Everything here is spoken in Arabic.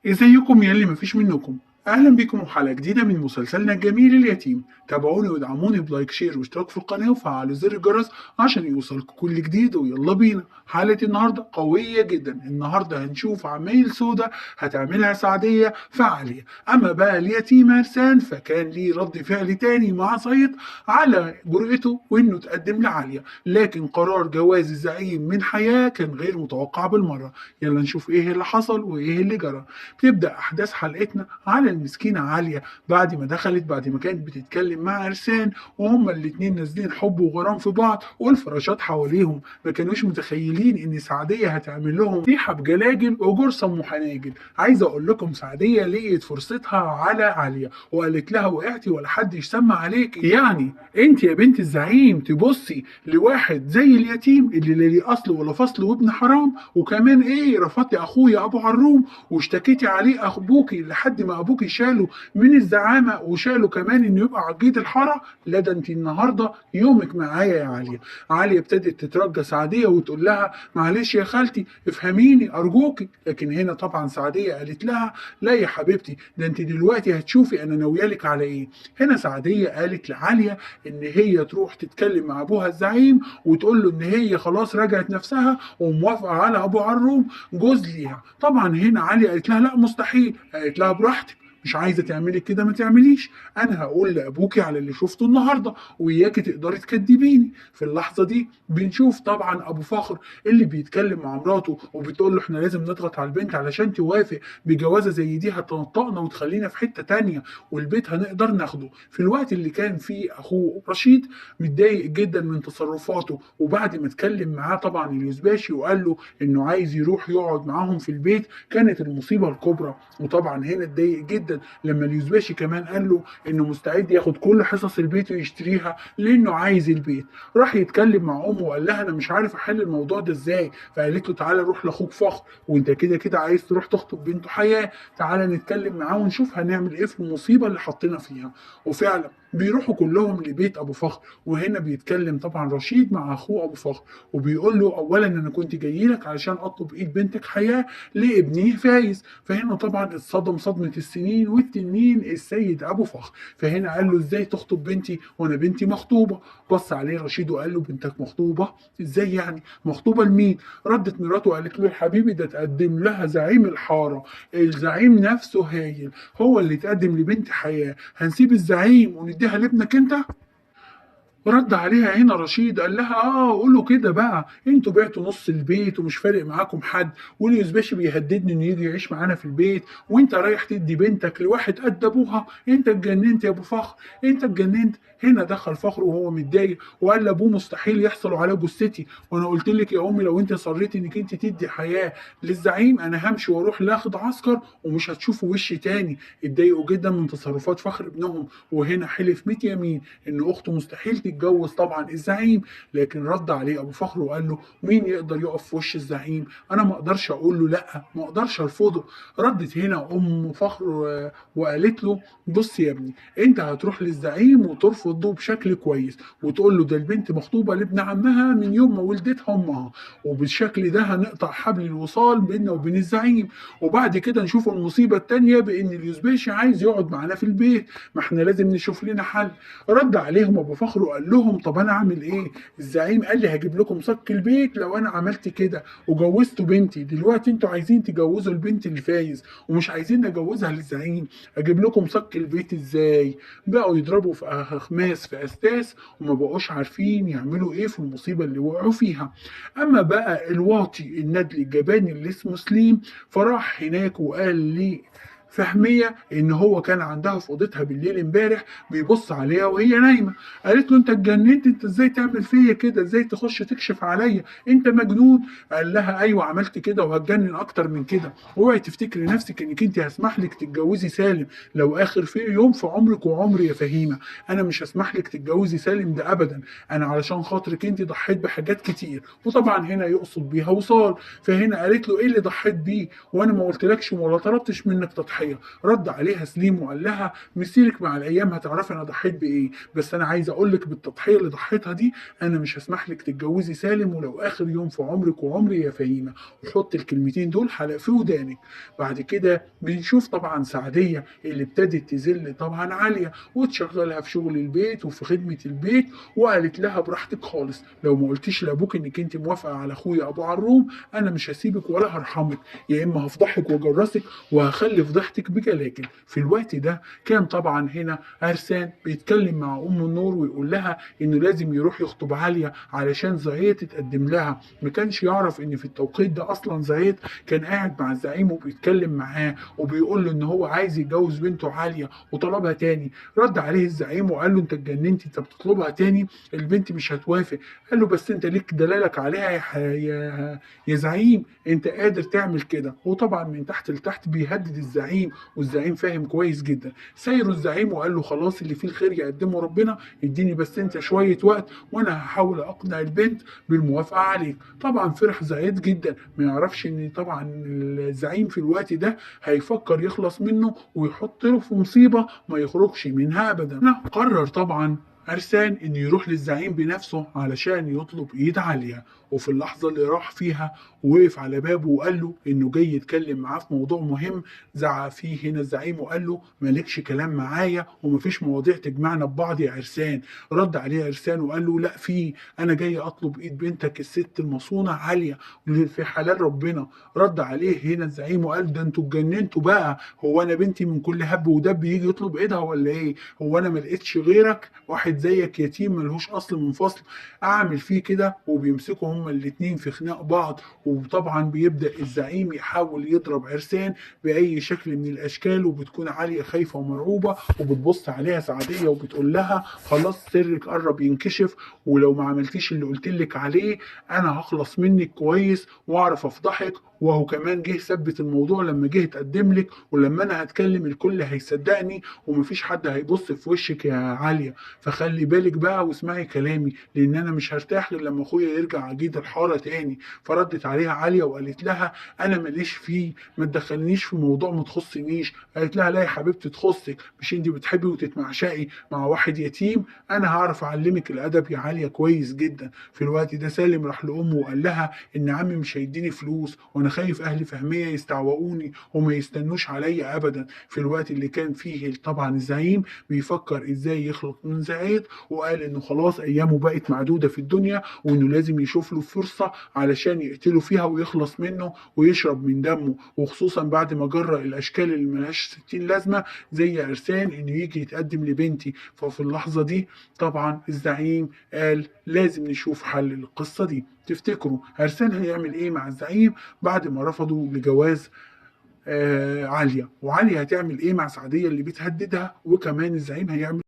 ازيكم يا اللي مفيش منكم. اهلا بكم وحلقه جديده من مسلسلنا الجميل اليتيم. تابعوني وادعموني بلايك شير واشتراك في القناه وفعلوا زر الجرس عشان يوصلكم كل جديد. ويلا بينا. حلقه النهارده قويه جدا. النهارده هنشوف عمايل سودا هتعملها سعديه في عاليه. اما بقى اليتيم عرسان فكان ليه رد فعل تاني مع سيد على جرأته وانه تقدم لعاليه، لكن قرار جواز الزعيم من حياه كان غير متوقع بالمره. يلا نشوف ايه اللي حصل وايه اللي جرى. بتبدأ أحداث حلقتنا على المسكينة عالية بعد ما كانت بتتكلم مع عرسان، وهما الاتنين نازلين حب وغرام في بعض والفراشات حواليهم. ما كانوش متخيلين إن سعدية هتعمل لهم ريحة بجلاجل وجرثة أم حناجل. عايز أقول لكم سعدية لقيت فرصتها على عالية وقالت لها وقعتي ولا حد يسمع عليك؟ يعني أنت يا بنت الزعيم تبصي لواحد زي اليتيم اللي لا ليه أصل ولا فصل وابن حرام، وكمان إيه رفضتي أخويا أبو عروم واشتكيتي عليه ابوكي لحد ما ابوكي شاله من الزعامه وشاله كمان انه يبقى عقيد الحاره؟ لا ده انت النهارده يومك معايا يا عاليه. عاليه ابتدت تترجى سعديه وتقول لها معلش يا خالتي افهميني ارجوكي، لكن هنا طبعا سعديه قالت لها لا يا حبيبتي، ده انت دلوقتي هتشوفي انا ناويالك على ايه. هنا سعديه قالت لعاليه ان هي تروح تتكلم مع ابوها الزعيم وتقول له ان هي خلاص رجعت نفسها وموافقه على ابو عروم جوز ليها. طبعا هنا علي قالت لها لا مستحيل. قالت لها براحتك، مش عايزه تعملي كده ما تعمليش، انا هقول لابوكي على اللي شفته النهارده وياكي تقدري تكدبيني. في اللحظه دي بنشوف طبعا ابو فخر اللي بيتكلم مع مراته وبتقول له احنا لازم نضغط على البنت علشان توافق بجوازه زي دي هتنطقنا وتخلينا في حته تانية والبيت هنقدر ناخده. في الوقت اللي كان فيه اخوه رشيد متضايق جدا من تصرفاته، وبعد ما اتكلم معاه طبعا اليوزباشي وقال له انه عايز يروح يقعد معاهم في البيت كانت المصيبه الكبرى. وطبعا هنا اتضايق جدا لما اليوزباشي كمان قال له انه مستعد ياخد كل حصص البيت ويشتريها لانه عايز البيت. راح يتكلم مع امه وقال لها انا مش عارف احل الموضوع ده ازاي، فقالت له تعالى روح لاخوك فخر وانت كده كده عايز تروح تخطب بنته حياه، تعالى نتكلم معاه ونشوف هنعمل ايه في المصيبه اللي حطينا فيها. وفعلا بيروحوا كلهم لبيت ابو فخر، وهنا بيتكلم طبعا رشيد مع اخوه ابو فخر وبيقول له اولا انا كنت جاي لك علشان اطلب ايد بنتك حياه لابني فايز. فهنا طبعا اتصدم صدمه السنين والتنين السيد ابو فخر. فهنا قال له ازاي تخطب بنتي وانا بنتي مخطوبه؟ بص عليه رشيد وقال له بنتك مخطوبه؟ ازاي يعني مخطوبه لمين؟ ردت مراته وقالت له يا حبيبي ده تقدم لها زعيم الحاره، الزعيم نفسه هايل هو اللي تقدم لبنت حياه، هنسيب الزعيم ونديها لابنك انت؟ رد عليها هنا رشيد قال لها قولوا كده بقى، انتوا بعتوا نص البيت ومش فارق معاكم حد، واليوزباشي بيهددني انه يجي يعيش معانا في البيت وانت رايح تدي بنتك لواحد قد ابوها؟ انت اتجننت يا ابو فخر، انت اتجننت. هنا دخل فخر وهو متضايق وقال لابوه مستحيل يحصلوا على جثتي، وانا قلت لك يا امي لو انت صريتي انك انت تدي حياه للزعيم انا همشي واروح لاخد عسكر ومش هتشوفوا وشي تاني. اتضايقوا جدا من تصرفات فخر ابنهم، وهنا حلف 100 يمين ان اخته مستحيل تتجوز طبعا الزعيم. لكن رد عليه ابو فخر وقال له مين يقدر يقف في وش الزعيم؟ انا ما اقدرش اقول له لا، ما اقدرش ارفضه. ردت هنا ام فخر وقالت له بص يا ابني انت هتروح للزعيم وترفضه بشكل كويس وتقول له ده البنت مخطوبه لابن عمها من يوم ما ولدتها امها، وبالشكل ده هنقطع حبل الوصال بيننا وبين الزعيم، وبعد كده نشوف المصيبه التانيه بان اليوزباشي عايز يقعد معانا في البيت، ما احنا لازم نشوف لنا حل. رد عليهم ابو فخر وقال لهم طب انا اعمل ايه؟ الزعيم قال لي هجيب لكم صك البيت لو انا عملت كده وجوزتوا بنتي، دلوقتي انتوا عايزين تجوزوا البنت اللي فايز ومش عايزين نجوزها للزعيم، اجيب لكم صك البيت ازاي؟ بقوا يضربوا في اخماس في اساس وما بقوش عارفين يعملوا ايه في المصيبه اللي وقعوا فيها. اما بقى الواطي الندل الجبان اللي اسمه سليم فراح هناك وقال لي فهمية ان هو كان عندها في اوضتها بالليل امبارح بيبص عليها وهي نايمه. قالت له انت اتجننت؟ انت ازاي تعمل فيا كده؟ ازاي تخش تكشف عليا؟ انت مجنون؟ قال لها ايوه عملت كده وهتجنن اكتر من كده. اوعي تفتكري نفسك انك انت هسمح لك تتجوزي سالم لو اخر في يوم في عمرك وعمري يا فهيمه. انا مش هسمح لك تتجوزي سالم ده ابدا، انا علشان خاطرك انت ضحيت بحاجات كتير. وطبعا هنا يقصد بيها وصال. فهنا قالت له ايه اللي ضحيت بيه وانا ما قلتلكش ولا طلبتش منك تضحيه؟ التضحيه. رد عليها سليم وقال لها مسيرك مع الايام هتعرفي انا ضحيت بايه، بس انا عايز اقول لك بالتضحيه اللي ضحيتها دي انا مش هسمح لك تتجوزي سالم ولو اخر يوم في عمرك وعمري يا فهيمه. وحط الكلمتين دول حلق في ودانك. بعد كده بنشوف طبعا سعديه اللي ابتدت تذل طبعا عاليه وتشغلها في شغل البيت وفي خدمه البيت، وقالت لها براحتك خالص، لو ما قلتيش لابوك انك انت موافقه على اخويا ابو عروم انا مش هسيبك ولا هرحمك، يا اما هفضحك واجرسك وهخلي فضيحتك بجلاجل. في الوقت ده كان طبعا هنا عرسان بيتكلم مع ام النور ويقول لها انه لازم يروح يخطب عاليه علشان زعيد تتقدم لها. ما كانش يعرف ان في التوقيت ده اصلا زعيد كان قاعد مع الزعيم وبيتكلم معاه وبيقول له ان هو عايز يتجوز بنته عاليه وطلبها تاني. رد عليه الزعيم وقال له انت اتجننت، انت بتطلبها تاني؟ البنت مش هتوافق. قال له بس انت ليك دلالك عليها يا زعيم، انت قادر تعمل كده. وطبعا من تحت لتحت بيهدد الزعيم، والزعيم فاهم كويس جدا. سايره الزعيم وقال له خلاص اللي فيه الخير يقدمه ربنا، اديني بس انت شويه وقت وانا هحاول اقنع البنت بالموافقه عليك. طبعا فرح زعيد جدا، ما يعرفش ان طبعا الزعيم في الوقت ده هيفكر يخلص منه ويحط له في مصيبه ما يخرجش منها ابدا. قرر طبعا عرسان انه يروح للزعيم بنفسه علشان يطلب ايد عالية. وفي اللحظة اللي راح فيها وقف على بابه وقال له انه جاي يتكلم معاه في موضوع مهم. زعق فيه هنا الزعيم وقال له مالكش كلام معايا ومفيش مواضيع تجمعنا ببعض يا عرسان. رد عليه عرسان وقال له لا في، انا جاي اطلب ايد بنتك الست المصونة عالية في حلال ربنا. رد عليه هنا الزعيم وقال ده انتوا اتجننتوا بقى، هو انا بنتي من كل هب ودب يجي يطلب ايدها ولا ايه؟ هو انا ما لقيتش غيرك واحد زيك يتيم ملهوش اصل من فصل اعمل فيه كده؟ وبيمسكوا هما الاتنين في خناق بعض. وطبعا بيبدا الزعيم يحاول يضرب عرسان باي شكل من الاشكال، وبتكون عاليه خايفه ومرعوبه وبتبص عليها سعديه وبتقول لها خلاص سرك قرب ينكشف، ولو ما عملتيش اللي قلت لك عليه انا هخلص منك كويس واعرف افضحك. وهو كمان جه ثبت الموضوع لما جه اتقدم لك، ولما انا هتكلم الكل هيصدقني ومفيش حد هيبص في وشك يا عاليه. فخلي بالك بقى واسمعي كلامي لان انا مش هرتاح غير لما اخويا يرجع اجيد الحاره تاني. فردت عليها عاليه وقالت لها انا ماليش فيه، ما تدخلنيش في موضوع ما تخصنيش. قالت لها لا يا حبيبتي تخصك، مش انت بتحبي وتتمعشقي مع واحد يتيم؟ انا هعرف اعلمك الادب يا عاليه كويس جدا. في الوقت ده سالم راح لامه وقال لها ان عمي مش هيديني فلوس وانا خايف اهل فهميه يستعوقوني وما يستنوش عليا ابدا. في الوقت اللي كان فيه طبعا الزعيم بيفكر ازاي يخلق من زعيد، وقال انه خلاص ايامه بقت معدوده في الدنيا وانه لازم يشوف له فرصه علشان يقتله فيها ويخلص منه ويشرب من دمه، وخصوصا بعد ما جرى الاشكال اللي ملهاش 60 لازمه زي عرسان انه يجي يتقدم لبنتي. ففي اللحظه دي طبعا الزعيم قال لازم نشوف حل للقصه دي. تفتكروا عرسان هيعمل ايه مع الزعيم بعد ما رفضوا لجواز عاليه؟ وعاليه هتعمل ايه مع سعديه اللي بتهددها؟ وكمان الزعيم هيعمل